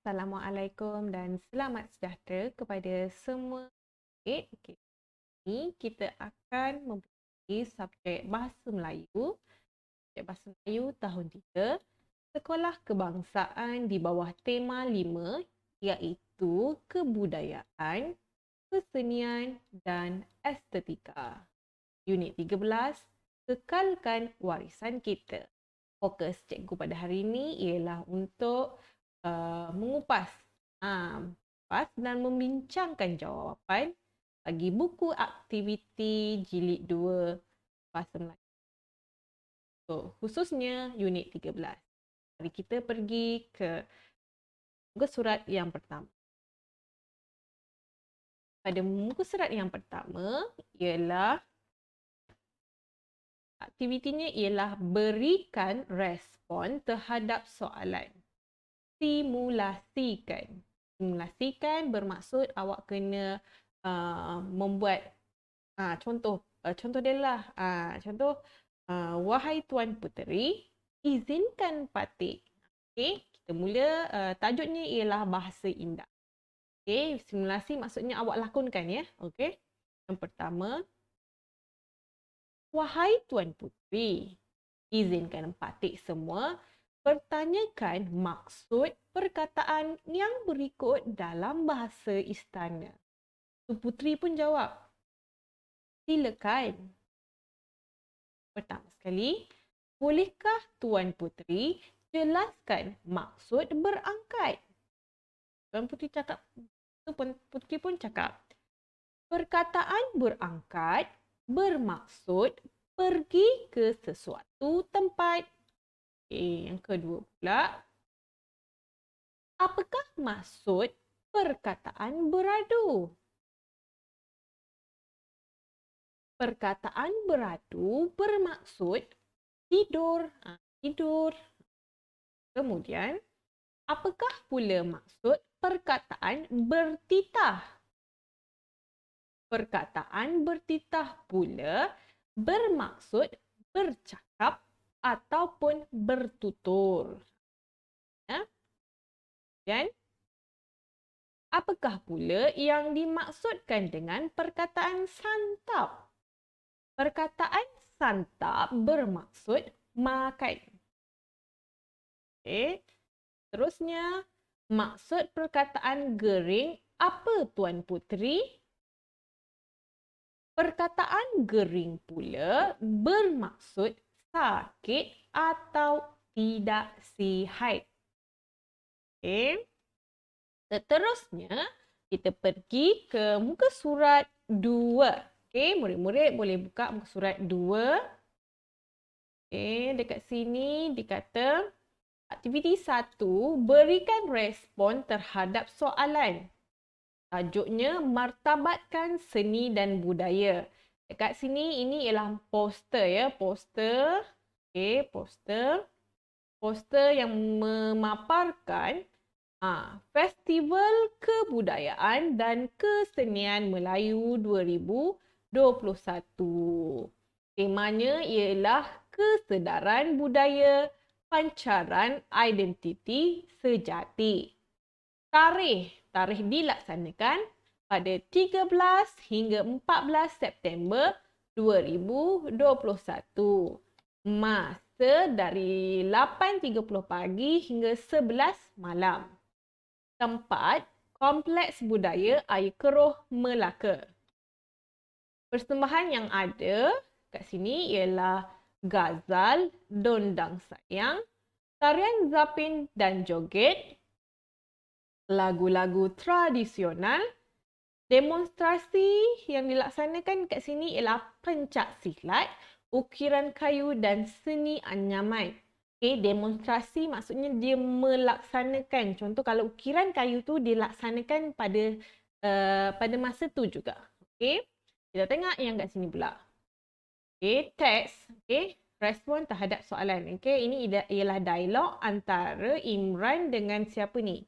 Assalamualaikum dan selamat sejahtera kepada semua adik. Ini kita akan mempelajari subjek Bahasa Melayu. Subjek Bahasa Melayu tahun 3, Sekolah Kebangsaan di bawah tema 5 iaitu Kebudayaan, Kesenian dan Estetika. Unit 13, Kekalkan Warisan Kita. Fokus cikgu pada hari ini ialah untuk mengupas dan membincangkan jawapan bagi buku aktiviti jilid 2 Bahasa Melayu. So, khususnya unit 13. Mari kita pergi ke muka surat yang pertama. Pada muka surat yang pertama ialah aktivitinya ialah berikan respon terhadap soalan. Simulasikan. Simulasikan bermaksud awak kena membuat contoh dia lah. Contoh, wahai Tuan Puteri, izinkan Patik. Okey, kita mula. Tajuknya ialah bahasa indah. Okey, simulasi maksudnya awak lakonkan ya. Okey. Yang pertama, wahai Tuan Puteri, izinkan Patik semua pertanyakan maksud perkataan yang berikut dalam bahasa istana. Tu Puteri pun jawab, silakan. Pertama sekali, bolehkah Tuan Puteri jelaskan maksud berangkat? Tuan Puteri cakap, Puteri pun cakap, perkataan berangkat bermaksud pergi ke sesuatu tempat. Yang kedua pula, apakah maksud perkataan beradu? Perkataan beradu bermaksud tidur. Tidur. Kemudian, apakah pula maksud perkataan bertitah? Perkataan bertitah pula bermaksud bercakap ataupun bertutur. Dan apakah pula yang dimaksudkan dengan perkataan santap? Perkataan santap bermaksud makan. Okey. Terusnya, maksud perkataan gering apa Tuan Puteri? Perkataan gering pula bermaksud sakit atau tidak sihat. Okey. Seterusnya, kita pergi ke muka surat 2. Okey, murid-murid boleh buka muka surat 2. Okey, dekat sini dikata aktiviti 1, berikan respon terhadap soalan. Tajuknya martabatkan seni dan budaya. Dekat sini ini ialah poster ya, poster. Okey, poster. Poster yang memaparkan Festival Kebudayaan dan Kesenian Melayu 2021. Temanya ialah kesedaran budaya, pancaran identiti sejati. Tarikh dilaksanakan pada 13 hingga 14 September 2021. Masa dari 8.30 pagi hingga 11 malam. Tempat, Kompleks Budaya Air Keruh Melaka. Persembahan yang ada kat sini ialah Gazal, Dondang Sayang, Tarian Zapin dan Joget, lagu-lagu tradisional. Demonstrasi yang dilaksanakan kat sini ialah pencak silat, ukiran kayu dan seni anyaman. Okay, demonstrasi maksudnya dia melaksanakan. Contoh kalau ukiran kayu tu dilaksanakan pada masa tu juga. Okay, kita tengok yang kat sini pula. Okay, teks. Okay, respon terhadap soalan. Okay, ini ialah dialog antara Imran dengan siapa ni?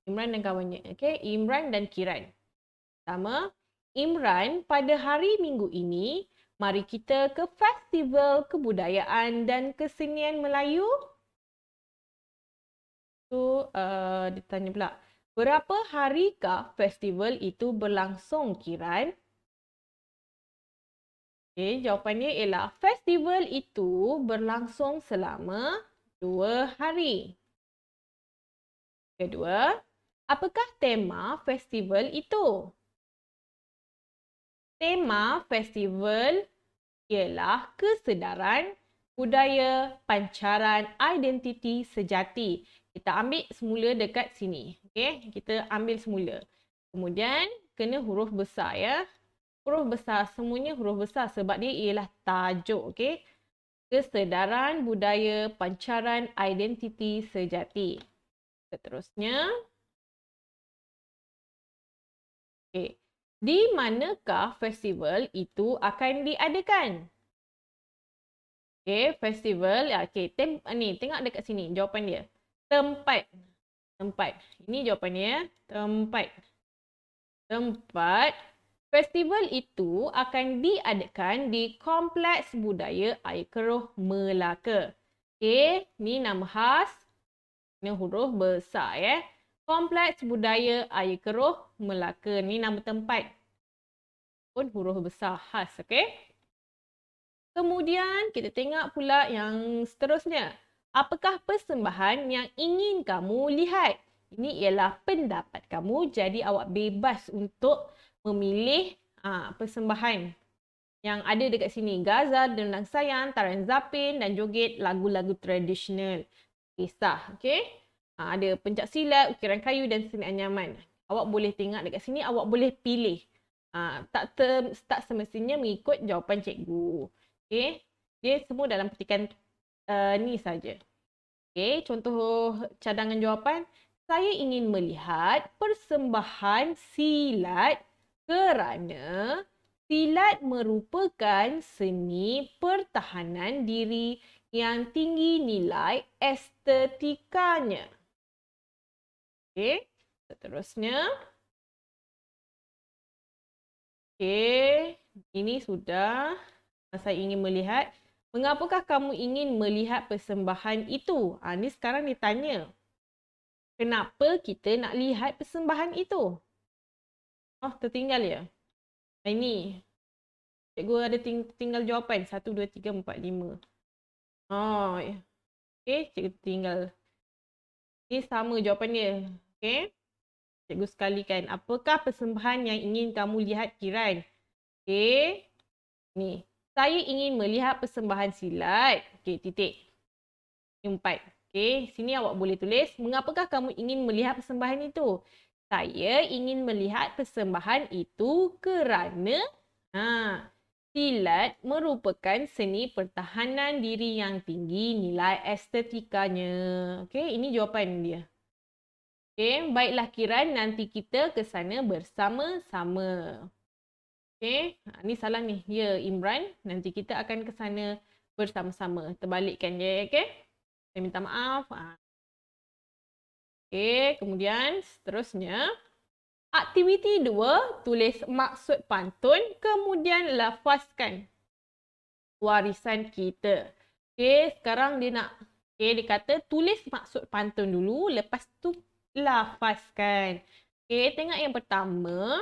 Imran dan kawannya. Okay, Imran dan Kiran. Pertama, Imran, pada hari Minggu ini, mari kita ke Festival Kebudayaan dan Kesenian Melayu. Dia tanya pula, berapa harikah festival itu berlangsung, Kiran? Okey, jawapannya ialah festival itu berlangsung selama 2 hari. Kedua, apakah tema festival itu? Tema festival ialah kesedaran, budaya, pancaran identiti sejati. Kita ambil semula dekat sini. Okey, kita ambil semula. Kemudian kena huruf besar ya. Huruf besar, semuanya huruf besar sebab dia ialah tajuk. Okey. Kesedaran, budaya, pancaran identiti sejati. Seterusnya. Okey. Di manakah festival itu akan diadakan? Okey, festival. Okey, ni tengok dekat sini jawapan dia. Tempat. Tempat. Ini jawapannya. Tempat. Tempat. Festival itu akan diadakan di Kompleks Budaya Air Keruh Melaka. Okey, ni nama khas. Ini huruf besar ya. Kompleks Budaya Air Keruh Melaka. Ni nama tempat. Pun huruf besar khas, okey? Kemudian kita tengok pula yang seterusnya. Apakah persembahan yang ingin kamu lihat? Ini ialah pendapat kamu, jadi awak bebas untuk memilih persembahan yang ada dekat sini. Gaza, Dendang Sayang, Taran Zapin dan joget lagu-lagu tradisional. Kisah, okey? Ada pencak silat, ukiran kayu dan seni anyaman. Awak boleh tengok dekat sini, awak boleh pilih. Tak semestinya mengikut jawapan cikgu. Okey, dia semua dalam petikan ni saja. Okey, contoh cadangan jawapan. Saya ingin melihat persembahan silat kerana silat merupakan seni pertahanan diri yang tinggi nilai estetikanya. Okey, seterusnya. Okey, ini sudah. Saya ingin melihat. Mengapakah kamu ingin melihat persembahan itu? Ni sekarang ditanya. Kenapa kita nak lihat persembahan itu? Oh, tertinggal ya? Ini. Cikgu ada tinggal jawapan. 1, 2, 3, 4, 5. Oh, ya. Okey, cikgu tinggal. Ini sama jawapan dia. Okey. Cikgu sekalikan. Apakah persembahan yang ingin kamu lihat, Kiran? Okey. Ni. Saya ingin melihat persembahan silat. Okey, titik. Ini 4. Okey, sini awak boleh tulis. Mengapakah kamu ingin melihat persembahan itu? Saya ingin melihat persembahan itu kerana silat merupakan seni pertahanan diri yang tinggi nilai estetikanya. Okey, ini jawapan dia. Okey, baiklah Kiran, nanti kita ke sana bersama-sama. Okey, ni salah ni. Ya, Imran. Nanti kita akan ke sana bersama-sama. Terbalikkan je, okey? Saya minta maaf. Okey, kemudian seterusnya. Aktiviti 2, tulis maksud pantun, kemudian lafazkan warisan kita. Okey, sekarang dia nak, dia kata tulis maksud pantun dulu, lepas tu lafazkan. Okey, tengok yang pertama.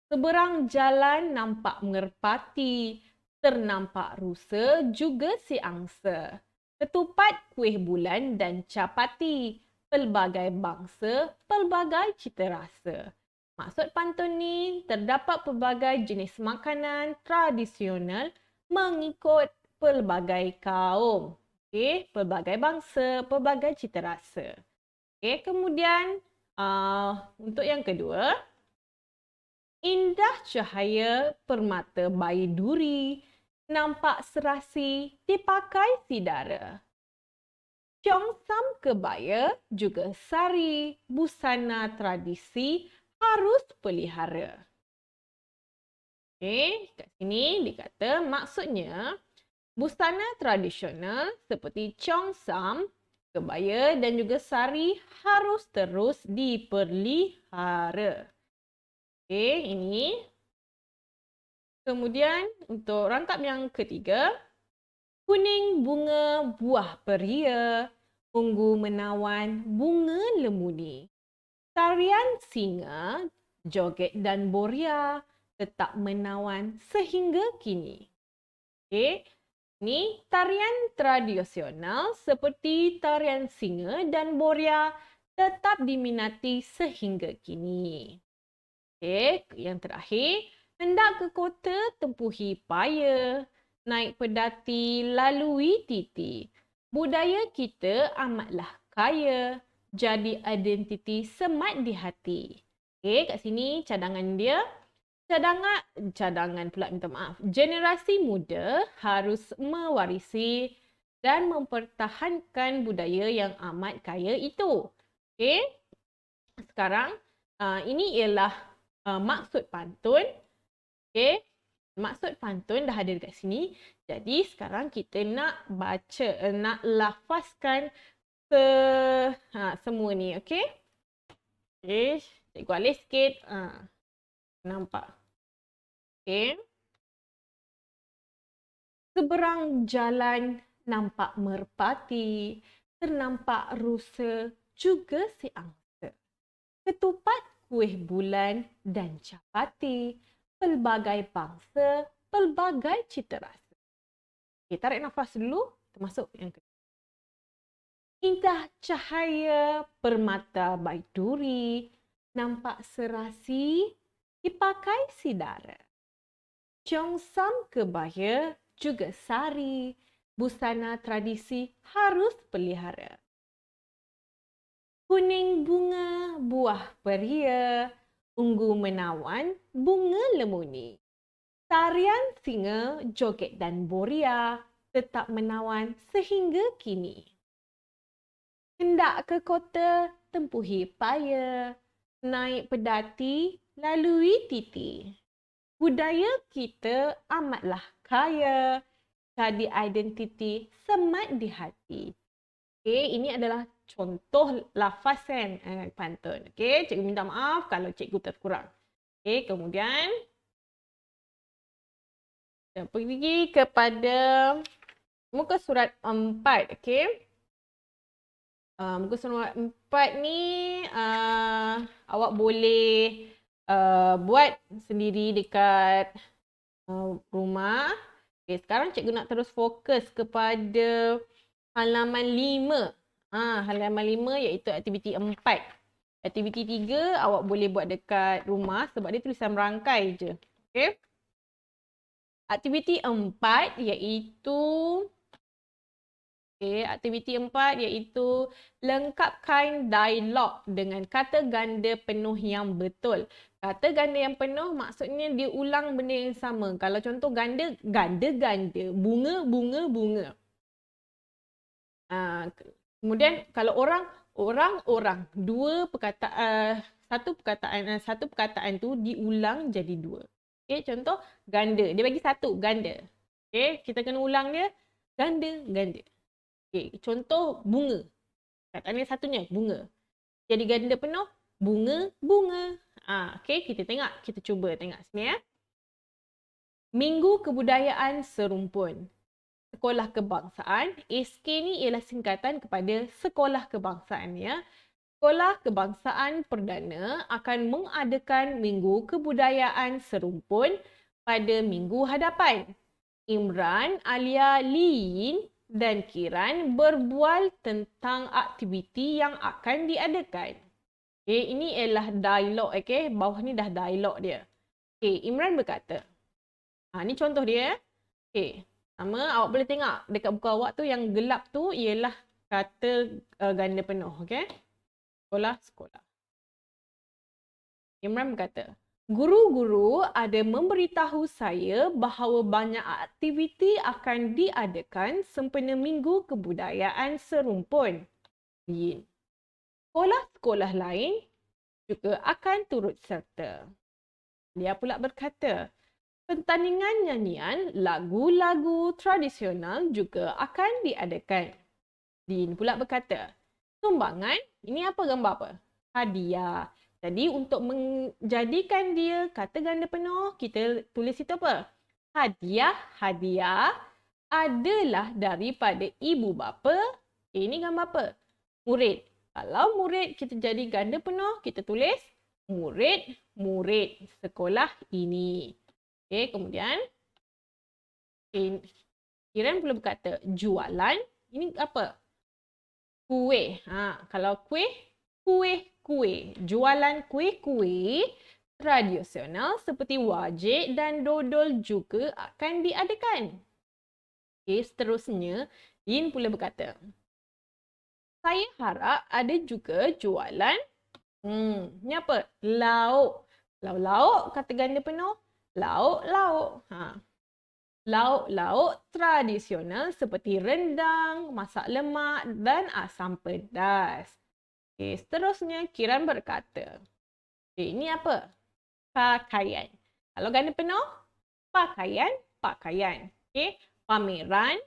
Seberang jalan nampak merpati, ternampak rusa juga si angsa. Ketupat, kuih bulan dan capati. Pelbagai bangsa, pelbagai cita rasa. Maksud pantun ni, terdapat pelbagai jenis makanan tradisional mengikut pelbagai kaum. Okey, pelbagai bangsa, pelbagai cita rasa. Okey, kemudian untuk yang kedua, indah cahaya permata bayi duri, nampak serasi dipakai sidara. Cyongsam kebaya juga sari, busana tradisi harus pelihara. Okey, kat sini dikata maksudnya busana tradisional seperti cyongsam, kebaya dan juga sari harus terus dipelihara. Okey, ini. Kemudian untuk rangkap yang ketiga, kuning bunga buah peria, Unggu menawan bunga lemuni. Tarian singa, joget dan boria tetap menawan sehingga kini. Okey, ni tarian tradisional seperti tarian singa dan boria tetap diminati sehingga kini. Okey, yang terakhir, hendak ke kota tempuhi paya, naik pedati lalui titi. Budaya kita amatlah kaya, jadi identiti semat di hati. Okey, kat sini cadangan dia. Cadangan pula, minta maaf. Generasi muda harus mewarisi dan mempertahankan budaya yang amat kaya itu. Okey, sekarang ini ialah maksud pantun. Okey, maksud pantun dah ada dekat sini. Jadi sekarang kita nak baca, nak lafazkan semua ni. Okey. Okey, cikgu alih sikit. Nampak. Okey. Seberang jalan nampak merpati, ternampak rusa juga si angsa. Ketupat kuih bulan dan capati, pelbagai bangsa, pelbagai cita rasa. Okay, tarik nafas dulu, termasuk yang kedua. Indah cahaya permata baiduri, nampak serasi dipakai sidara. Congsam kebaya juga sari, busana tradisi harus pelihara. Kuning bunga buah peria, ungu menawan bunga lemuni. Tarian singa, joget dan boria tetap menawan sehingga kini. Hendak ke kota tempuhi paya, naik pedati lalui titi. Budaya kita amatlah kaya, jadi identiti semat di hati. Okey, ini adalah contoh lafazan pantun. Okey, cikgu minta maaf kalau cikgu terkurang. Okey, kemudian kita pergi kepada muka surat 4. Okey. Muka surat 4 ni awak boleh buat sendiri dekat rumah. Okay, sekarang cikgu nak terus fokus kepada halaman 5. Halaman 5 iaitu aktiviti 4. Aktiviti 3 awak boleh buat dekat rumah sebab dia tulisan merangkai je. Okay. Aktiviti 4 iaitu aktiviti 4 iaitu lengkapkan dialog dengan kata ganda penuh yang betul. Kata ganda yang penuh maksudnya dia ulang benda yang sama. Kalau contoh ganda, ganda-ganda, bunga-bunga-bunga. Kemudian kalau orang, orang-orang. Satu perkataan tu diulang jadi 2. Okay, contoh ganda. Dia bagi 1, ganda. Okay, kita kena ulang dia. Ganda-ganda. Okay, contoh bunga. Katanya satunya bunga. Jadi ganda penuh bunga, bunga. Okay, kita cuba tengok sini ya. Minggu Kebudayaan Serumpun. Sekolah Kebangsaan. SK ni ialah singkatan kepada Sekolah Kebangsaan ya. Sekolah Kebangsaan Perdana akan mengadakan Minggu Kebudayaan Serumpun pada minggu hadapan. Imran, Alia, Lin dan Kiran berbual tentang aktiviti yang akan diadakan. Okay, ini ialah dialog. Okay, bawah ni dah dialog dia. Okay, Imran berkata. Ni contoh dia. Okay, sama awak boleh tengok dekat buku awak tu yang gelap tu ialah kata ganda penuh. Okay, sekolah. Imran berkata. Guru-guru ada memberitahu saya bahawa banyak aktiviti akan diadakan sempena Minggu Kebudayaan Serumpun. Sekolah-sekolah lain juga akan turut serta. Dia pula berkata, pertandingan nyanyian lagu-lagu tradisional juga akan diadakan. Din pula berkata, sumbangan, ini apa gambar apa? Hadiah. Jadi untuk menjadikan dia kata ganda penuh, kita tulis itu apa? Hadiah adalah daripada ibu bapa. Ini gambar apa? murid. Kalau murid kita jadi ganda penuh, kita tulis murid-murid sekolah ini. Okey, kemudian Kiran perlu berkata jualan. Ini apa? Kuih. Kalau kuih, kuih. Jualan kuih-kuih tradisional seperti wajik dan dodol juga akan diadakan. Okey, seterusnya Lin pula berkata, saya harap ada juga jualan ni apa? Lauk. Lauk kata ganda penuh. Lauk. Lauk-lauk tradisional seperti rendang, masak lemak dan asam pedas. Okey, seterusnya Kiran berkata, ini apa? Pakaian. Kalau ganda penuh, pakaian. Okey, pameran.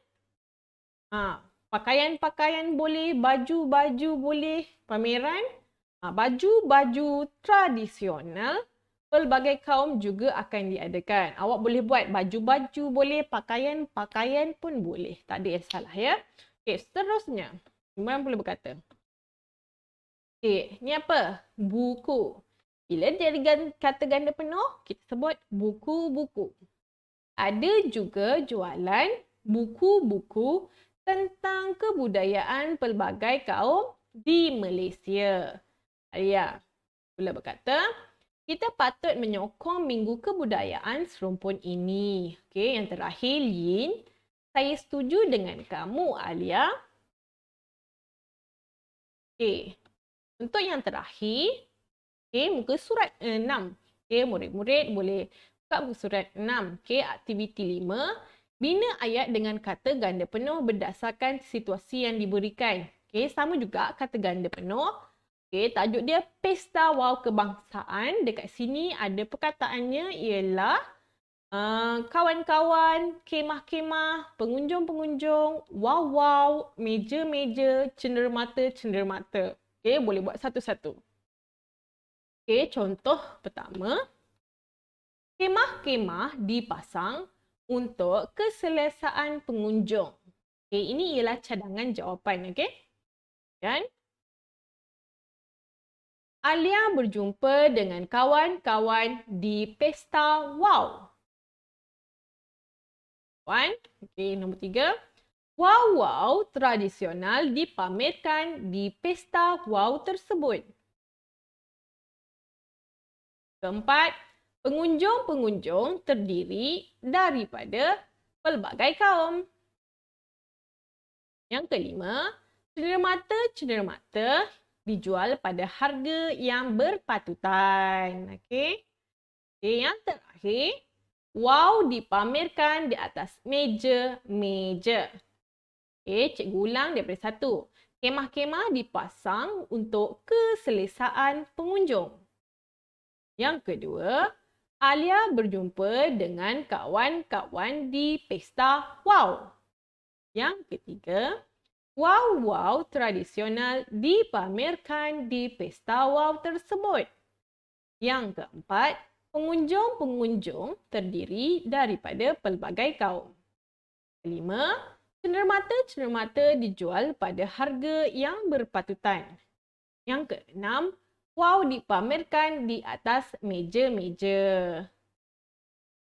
Pakaian-pakaian boleh, baju-baju boleh, pameran. Baju-baju tradisional pelbagai kaum juga akan diadakan. Awak boleh buat baju-baju boleh, pakaian-pakaian pun boleh. Tak ada yang salah ya. Okey, seterusnya. Imran boleh berkata. Okey, ni apa? Buku. Bila dia kata ganda penuh, kita sebut buku-buku. Ada juga jualan buku-buku tentang kebudayaan pelbagai kaum di Malaysia. Alia pula berkata, kita patut menyokong Minggu Kebudayaan serumpun ini. Okey, yang terakhir Lin, saya setuju dengan kamu Alia. Okey. Untuk yang terakhir, muka surat 6. Murid-murid boleh buka muka surat 6. Aktiviti 5. Bina ayat dengan kata ganda penuh berdasarkan situasi yang diberikan. Sama juga kata ganda penuh. Tajuk dia Pesta Wow Kebangsaan. Dekat sini ada perkataannya ialah kawan-kawan, kemah-kemah, pengunjung-pengunjung, wow-wow, meja-meja, cenderamata-cenderamata. Boleh buat satu-satu. Contoh pertama. Kemah-kemah dipasang untuk keselesaan pengunjung. Ini ialah cadangan jawapan. Dan Alia berjumpa dengan kawan-kawan di Pesta Wow. Nombor 3. Wow-wow tradisional dipamerkan di Pesta Wow tersebut. Keempat, pengunjung-pengunjung terdiri daripada pelbagai kaum. Yang kelima, cenderamata-cenderamata dijual pada harga yang berpatutan. Yang terakhir, wow dipamerkan di atas meja-meja. Cikgu ulang daripada 1. Kemah-kemah dipasang untuk keselesaan pengunjung. Yang kedua, Alia berjumpa dengan kawan-kawan di Pesta Wow. Yang ketiga, wow-wow tradisional dipamerkan di Pesta Wow tersebut. Yang keempat, pengunjung-pengunjung terdiri daripada pelbagai kaum. Kelima, cenderamata-cenderamata dijual pada harga yang berpatutan. Yang keenam, wow dipamerkan di atas meja-meja.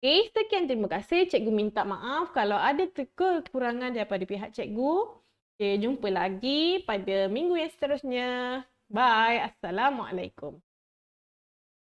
Sekian, terima kasih. Cikgu minta maaf kalau ada kekurangan daripada pihak cikgu. Jumpa lagi pada minggu yang seterusnya. Bye. Assalamualaikum.